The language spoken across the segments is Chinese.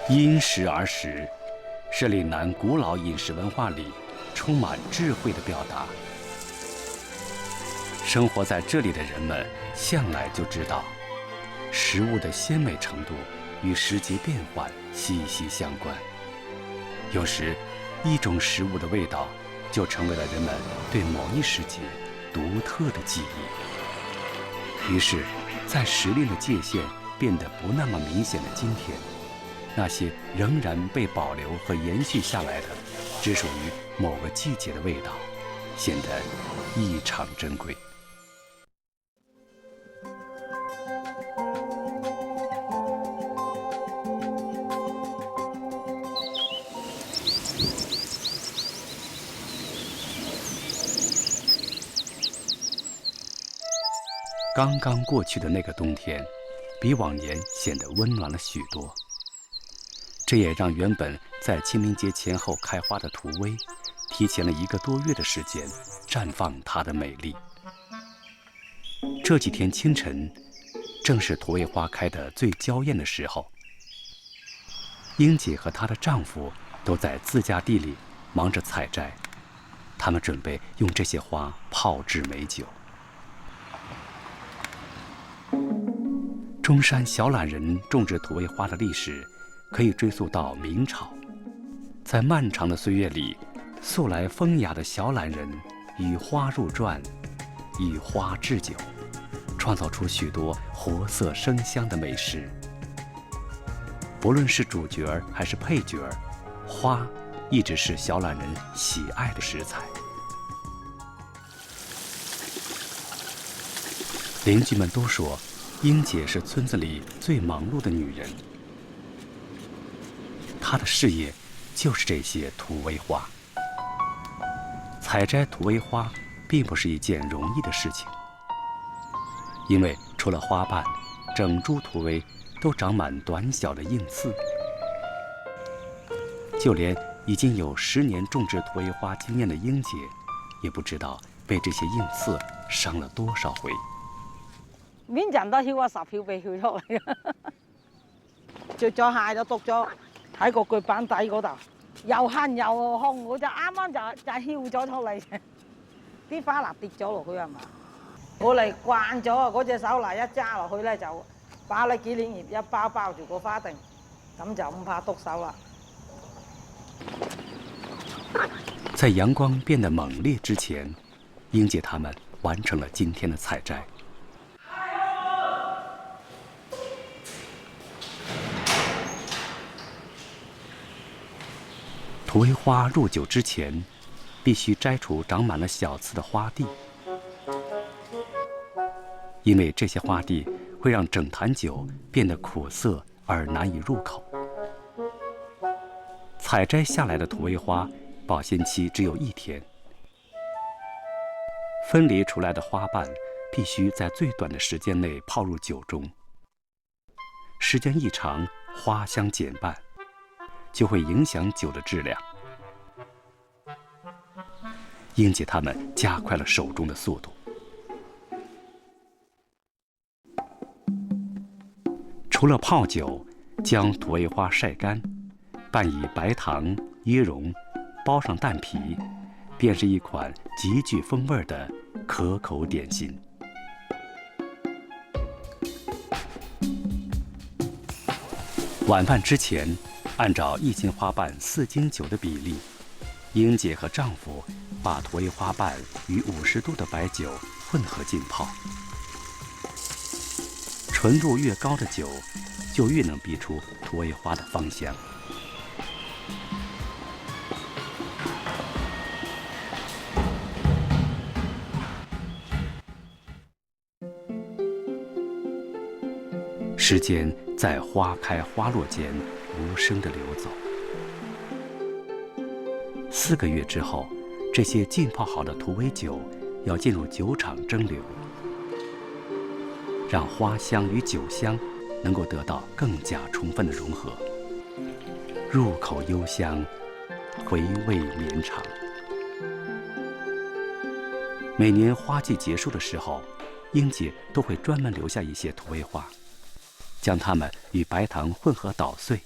因时而食，是岭南古老饮食文化里充满智慧的表达。生活在这里的人们向来就知道，食物的鲜美程度与时节变换息息相关。有时，一种食物的味道就成为了人们对某一时节独特的记忆。于是，在时令的界限变得不那么明显的今天，那些仍然被保留和延续下来的，只属于某个季节的味道，显得异常珍贵。刚刚过去的那个冬天，比往年显得温暖了许多。这也让原本在清明节前后开花的土薇，提前了1个多月的时间绽放它的美丽。这几天清晨，正是土薇花开得最娇艳的时候。英姐和她的丈夫都在自家地里忙着采摘，他们准备用这些花泡制美酒。中山小榄人种植土薇花的历史可以追溯到明朝。在漫长的岁月里，素来风雅的小榄人以花入馔，以花制酒，创造出许多活色生香的美食。不论是主角还是配角，花一直是小榄人喜爱的食材。邻居们都说，英姐是村子里最忙碌的女人，她的事业就是这些土薇花。采摘土薇花并不是一件容易的事情，因为除了花瓣，整株土薇都长满短小的硬刺。就连已经有10年种植土薇花经验的英姐，也不知道被这些硬刺伤了多少回。邊人都翹10票被翹出嚟嘅，着咗鞋就篤咗喺個腳板底嗰度，又痕又紅，我就啱啱就翹咗出嚟，啲花蠟跌咗落去係嘛？我嚟慣咗啊，嗰隻手嚟一揸落去咧就把你幾鏈葉一包包住個花定，咁就唔怕篤手啦。在陽光變得猛烈之前，英姐他們完成了今天的採摘。土薇花入酒之前，必须摘除长满了小刺的花蒂，因为这些花蒂会让整坛酒变得苦涩而难以入口。采摘下来的土薇花保鲜期只有1天，分离出来的花瓣必须在最短的时间内泡入酒中。时间一长，花香减半，就会影响酒的质量。英姐他们加快了手中的速度。除了泡酒，将土薇花晒干，拌以白糖、椰蓉，包上蛋皮，便是一款极具风味的可口点心。晚饭之前，按照1斤花瓣4斤酒的比例，英姐和丈夫把土薇花瓣与50度的白酒混合浸泡。纯度越高的酒，就越能逼出土薇花的芳香。时间在花开花落间无声地流走。4个月之后，这些浸泡好的土薇酒要进入酒厂蒸馏，让花香与酒香能够得到更加充分的融合，入口幽香，回味绵长。每年花季结束的时候，英姐都会专门留下一些土薇花，将它们与白糖混合捣碎，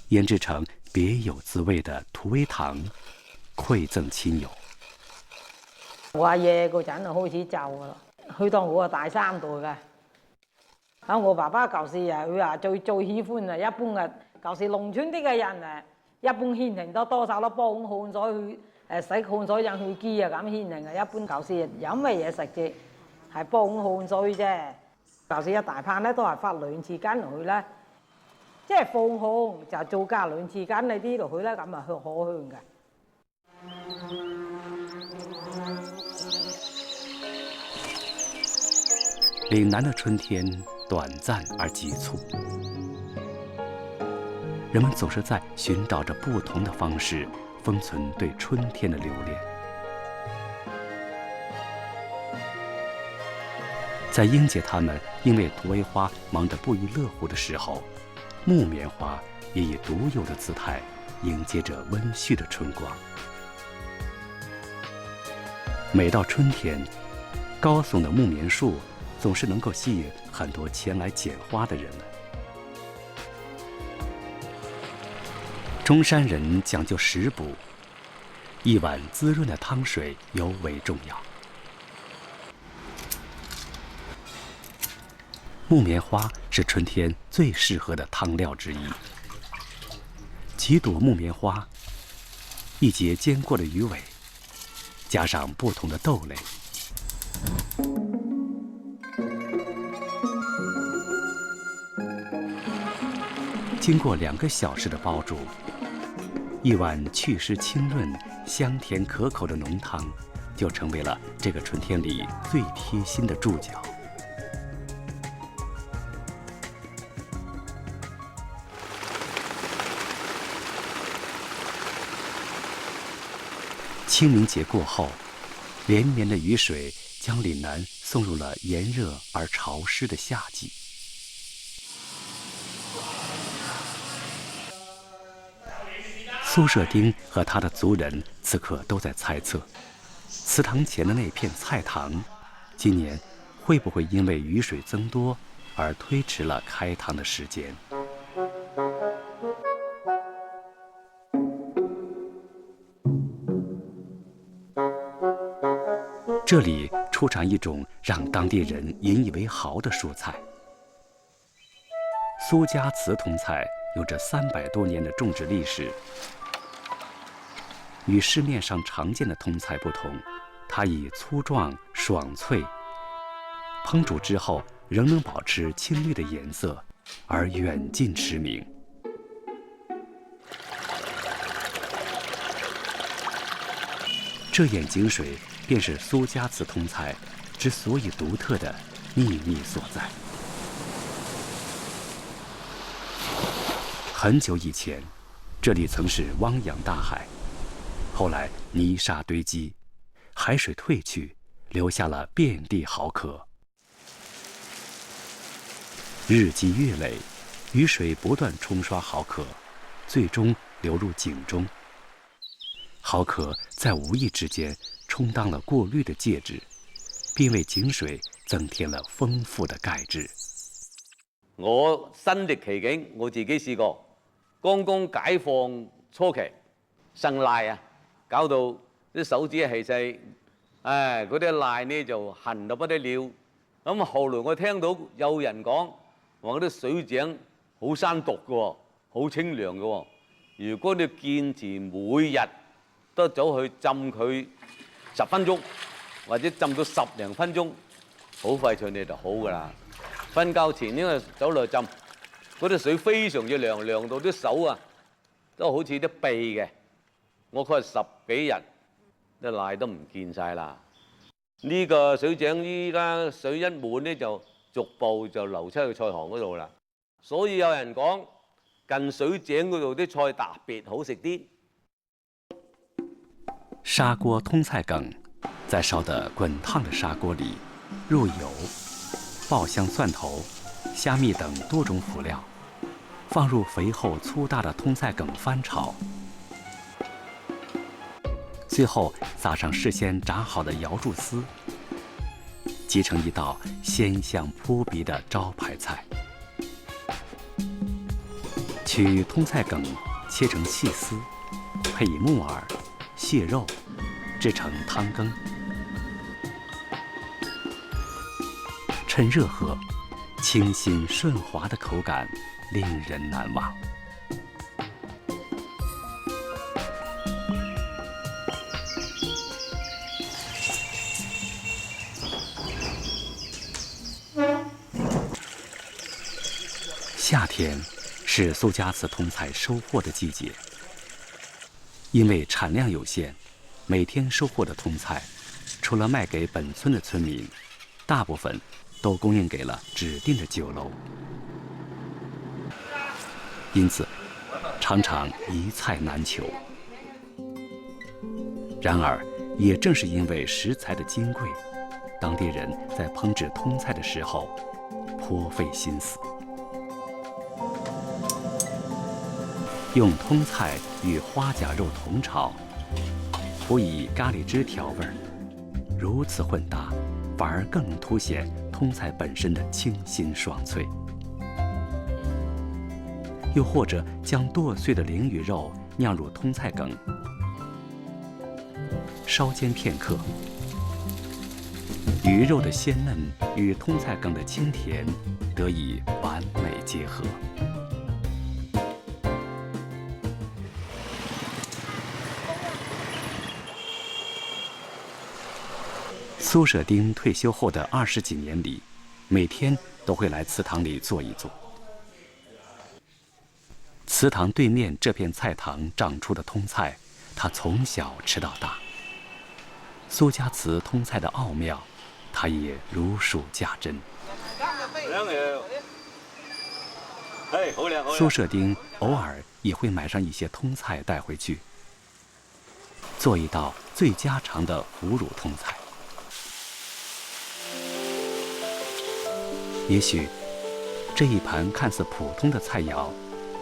腌制成别有滋味的土味糖，馈贈親友。我阿爺嗰陣就開始就㗎啦，去到我大3代嘅。啊，我爸爸舊時啊，佢話最喜歡啊，一般嘅舊時農村啲嘅人啊，一般獻庭都多數都幫汗水去洗汗水讓去雞啊咁獻庭嘅。一般舊時有咩嘢食啫，係幫汗水啫。舊時一大棚咧都係發2次羹落去咧，即係放汗就做加2次羹呢啲落去咧，咁啊可香嘅。嶺南的春天短暂而急促，人们总是在寻找着不同的方式，封存对春天的留恋。在英姐他们因为土味花忙得不亦乐乎的时候，木棉花也以独有的姿态迎接着温煦的春光。每到春天，高耸的木棉树总是能够吸引很多前来捡花的人们。中山人讲究食补，一碗滋润的汤水尤为重要。木棉花是春天最适合的汤料之一。几朵木棉花，一节煎过的鱼尾，加上不同的豆类，经过2个小时的煲煮，一碗祛湿清润、香甜可口的浓汤，就成为了这个春天里最贴心的注脚。清明节过后，连绵的雨水将岭南送入了炎热而潮湿的夏季。苏舍丁和他的族人此刻都在猜测，祠堂前的那片菜塘，今年会不会因为雨水增多而推迟了开塘的时间。这里出产一种让当地人引以为豪的蔬菜。苏家祠通菜有着300多年的种植历史，与市面上常见的通菜不同，它以粗壮、爽脆，烹煮之后仍能保持青绿的颜色，而远近驰名。这眼井水便是苏家祠通菜之所以独特的秘密所在。很久以前，这里曾是汪洋大海，后来泥沙堆积，海水退去，留下了遍地蚝壳。日积月累，雨水不断冲刷蚝壳，最终流入井中。蚝壳在无意之间充当了过滤的介质，并为井水增添了丰富的钙质。我身歷其境，我自己試過。剛剛解放初期，生賴啊，搞到啲手指係細，嗰啲賴呢就痕到不得了。咁後來我聽到有人講話嗰啲水井好生毒嘅喎，好清涼嘅喎。如果你堅持每日都走去浸佢10分鐘，或者浸到10零分鐘，好快脆你就好㗎啦。瞓覺前呢個走落去浸，嗰啲水非常之涼，涼到啲手啊都好似啲秘嘅。我確係10幾日啲賴都唔見晒啦。呢個水井依家水一滿呢，就逐步就流出去菜行嗰度啦。所以有人講近水井嗰度啲菜特別好食啲。砂锅通菜梗，在烧得滚烫的砂锅里，入油、爆香蒜头、虾米等多种辅料，放入肥厚粗大的通菜梗翻炒，最后撒上事先炸好的瑶柱丝，即成一道鲜香扑鼻的招牌菜。其取通菜梗切成细丝，配以木耳、蟹肉，制成汤羹。趁热喝，清新顺滑的口感令人难忘。夏天是苏家祠通菜收获的季节，因为产量有限，每天收获的通菜，除了卖给本村的村民，大部分都供应给了指定的酒楼，因此常常一菜难求。然而，也正是因为食材的金贵，当地人在烹制通菜的时候颇费心思。用通菜与花甲肉同炒，辅以咖喱汁调味儿，如此混搭，反而更能凸显通菜本身的清新爽脆。又或者将剁碎的鲮鱼肉酿入通菜梗，稍煎片刻，鱼肉的鲜嫩与通菜梗的清甜得以完美结合。苏舍丁退休后的20几年里，每天都会来祠堂里坐一坐。祠堂对面这片菜塘长出的通菜，他从小吃到大。苏家祠通菜的奥妙，他也如数家珍。苏舍丁偶尔也会买上一些通菜带回去，做一道最家常的腐乳通菜。也许，这一盘看似普通的菜肴，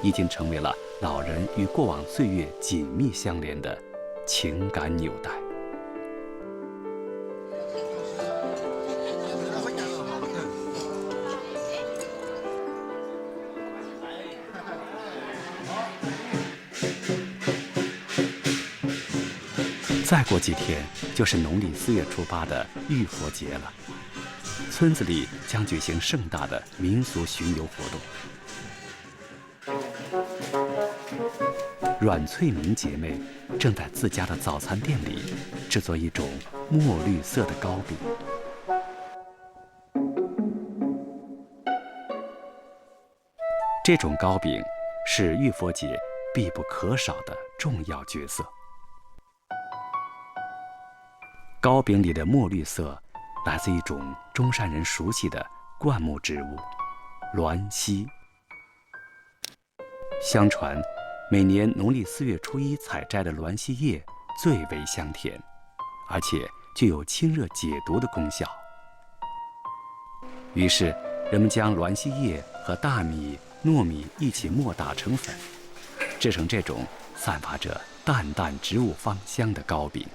已经成为了老人与过往岁月紧密相连的情感纽带。再过几天就是农历4月初8的浴佛节了。村子里将举行盛大的民俗巡游活动。阮翠明姐妹正在自家的早餐店里制作一种墨绿色的糕饼。这种糕饼是浴佛节必不可少的重要角色。糕饼里的墨绿色来自一种中山人熟悉的灌木植物——栾溪。相传，每年农历4月初1采摘的栾溪叶最为香甜，而且具有清热解毒的功效。于是，人们将栾溪叶和大米、糯米一起磨打成粉，制成这种散发着淡淡植物芳香的糕饼。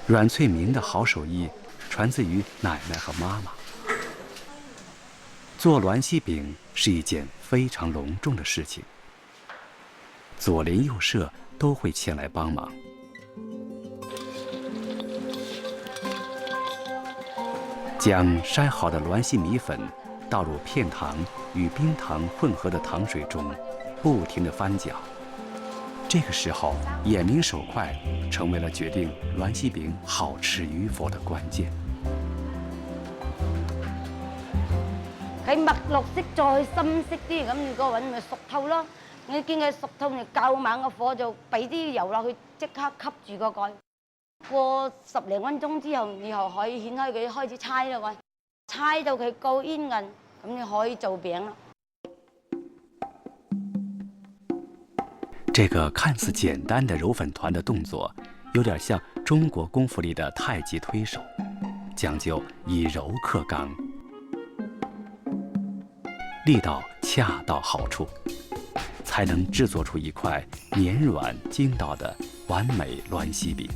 阮翠明的好手艺传自于奶奶和妈妈。做栾溪饼是一件非常隆重的事情，左邻右舍都会前来帮忙。将筛好的栾溪米粉倒入片糖与冰糖混合的糖水中，不停地翻搅。这个时候，眼明手快成为了决定栾溪饼好吃與否的關鍵。佢墨綠色再深色啲，咁你個雲咪熟透咯。你見佢熟透，你較猛個火就俾啲油落去，即刻吸住個蓋。過10零分鐘之後，以後可以掀開佢開始猜啦喎，猜到佢夠煙韌，咁你可以做餅啦。这个看似简单的揉粉团的动作，有点像中国功夫里的太极推手，讲究以柔克刚，力道恰到好处，才能制作出一块绵软筋道的完美栾溪饼。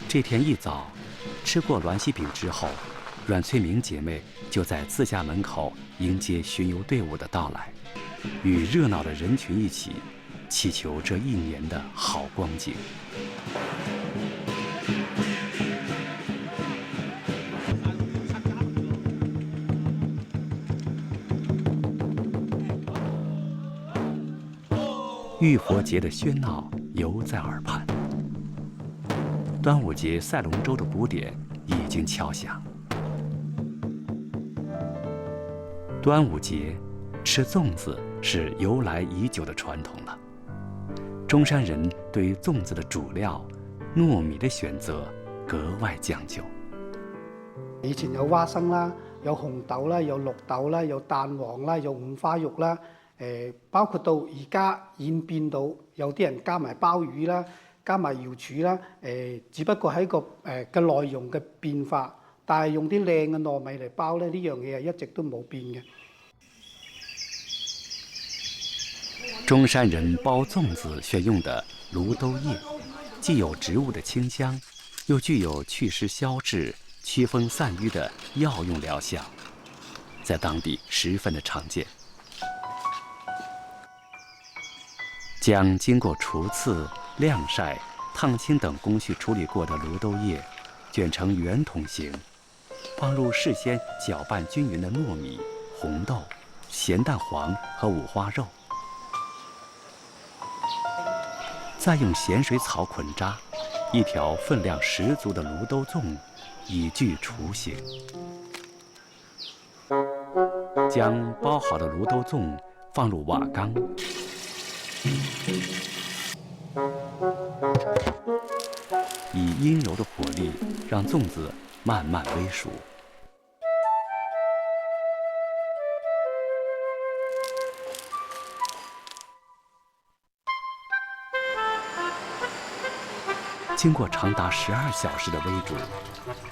这天一早，吃过鸾西饼之后，阮翠明姐妹就在自家门口迎接巡游队伍的到来，与热闹的人群一起，祈求这一年的好光景。浴佛节的喧闹犹在耳畔，端午节赛龙舟的鼓点已经敲响。端午节吃粽子是由来已久的传统了。中山人对于粽子的主料糯米的选择格外讲究。以前有花生啦，有紅豆啦，有綠豆啦，有蛋黃啦，有五花肉啦。包括到而家演變到有啲人加埋鮑魚啦，加埋瑤柱啦，只不過係一個嘅內容嘅變化，但係用啲靚嘅糯米嚟包咧，呢樣嘢係一直都冇變嘅。中山人包粽子选用的芦豆叶，既有植物的清香，又具有祛湿消滞、驱风散瘀的药用疗效，在当地十分的常见。将经过除刺、晾晒、烫青等工序处理过的芦豆叶卷成圆筒形，放入事先搅拌均匀的糯米、红豆、咸蛋黄和五花肉，再用咸水草捆扎，一条分量十足的芦豆粽已具雏形。将包好的芦豆粽放入瓦缸，以阴柔的火力让粽子慢慢煨熟。经过长达12小时的煨煮，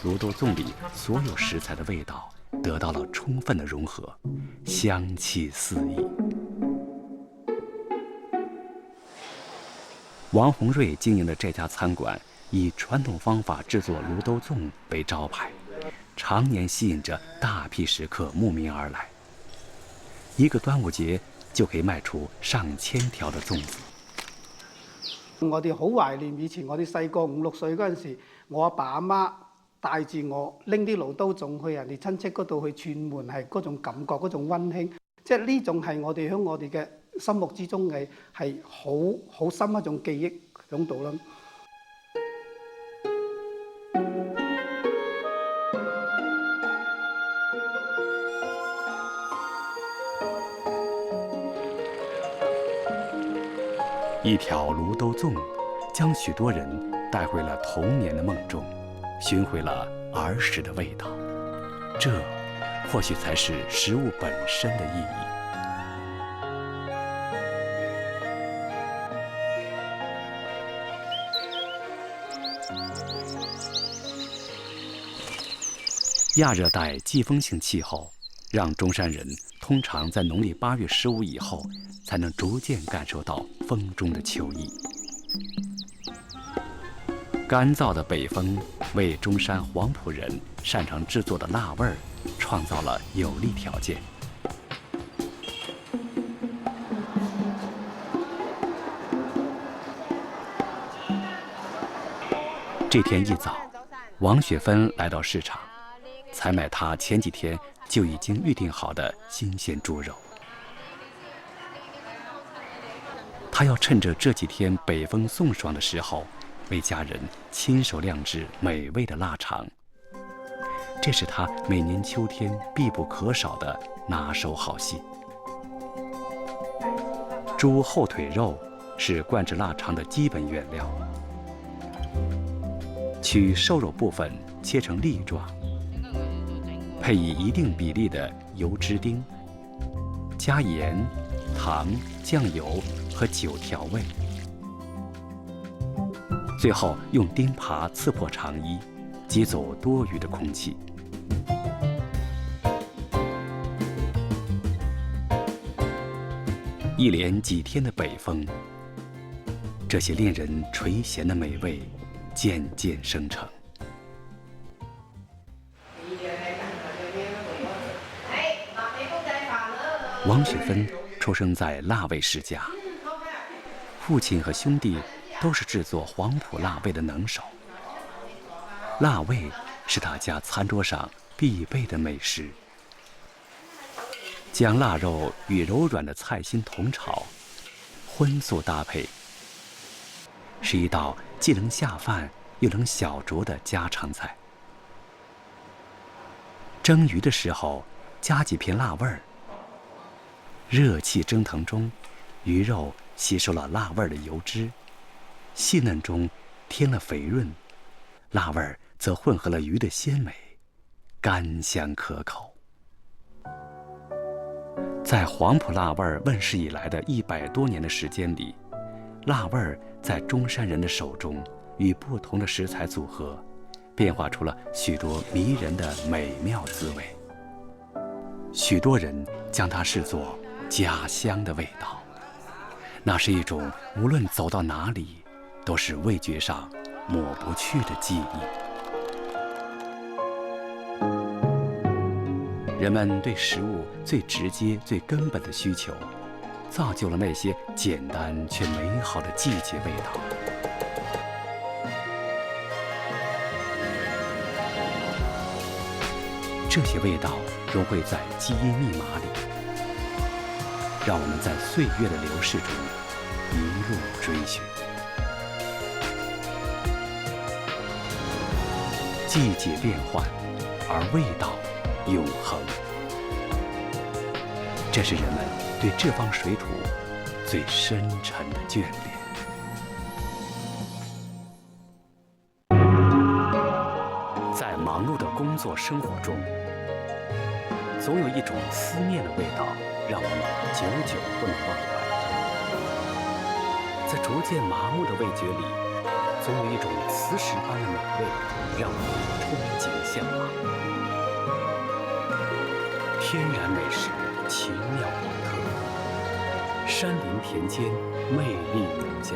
芦豆粽里所有食材的味道得到了充分的融合，香气四溢。王洪瑞经营的这家餐馆以传统方法制作芦豆粽为招牌，常年吸引着大批食客慕名而来。一个端午节就可以卖出上千條的粽子。我哋好懷念以前我哋細個5、6歲嗰陣時，我阿爸阿媽帶住我拎啲芦豆粽去人哋親戚嗰度去串門，係嗰種感覺，嗰種溫馨，即係呢種係我哋喺我哋嘅心目之中嘅係好深一種記憶喺度啦。一条芦豆粽，将许多人带回了童年的梦中，寻回了儿时的味道。这，或许才是食物本身的意义。亚热带季风性气候，让中山人通常在农历8月15以后，才能逐渐感受到风中的秋意。干燥的北风为中山黄埔人擅长制作的辣味儿创造了有利条件。这天一早，王雪芬来到市场，采买她前几天就已经预定好的新鲜猪肉。她要趁着这几天北风送爽的时候，为家人亲手酿制美味的腊肠。这是她每年秋天必不可少的拿手好戏。猪后腿肉是灌制腊肠的基本原料，取瘦肉部分切成粒状，配以一定比例的油脂丁，加盐、糖、酱油和酒调味，最后用钉耙刺破肠衣，挤走多余的空气。一连几天的北风，这些令人垂涎的美味，渐渐生成。王雪芬出生在腊味世家，父亲和兄弟都是制作黄埔腊味的能手。腊味是他家餐桌上必备的美食。将腊肉与柔软的菜心同炒，荤素搭配，是一道既能下饭又能小酌的家常菜。蒸鱼的时候加几片辣味儿，热气蒸腾中，鱼肉吸收了辣味儿的油脂，细嫩中添了肥润，辣味儿则混合了鱼的鲜美，甘香可口。在黄埔腊味儿问世以来的100多年的时间里，腊味儿在中山人的手中与不同的食材组合，变化出了许多迷人的美妙滋味。许多人将它视作家乡的味道，那是一种无论走到哪里，都是味觉上抹不去的记忆。人们对食物最直接、最根本的需求，造就了那些简单却美好的季节味道。这些味道融汇在基因密码里，让我们在岁月的流逝中一路追寻。季节变换，而味道永恒，这是人们对这方水土最深沉的眷恋。在忙碌的工作生活中，总有一种思念的味道，让我们久久不能忘怀。在逐渐麻木的味觉里，总有一种磁石般的美味，让我们憧憬向往。天然美食奇妙独特，山林田间魅力无价。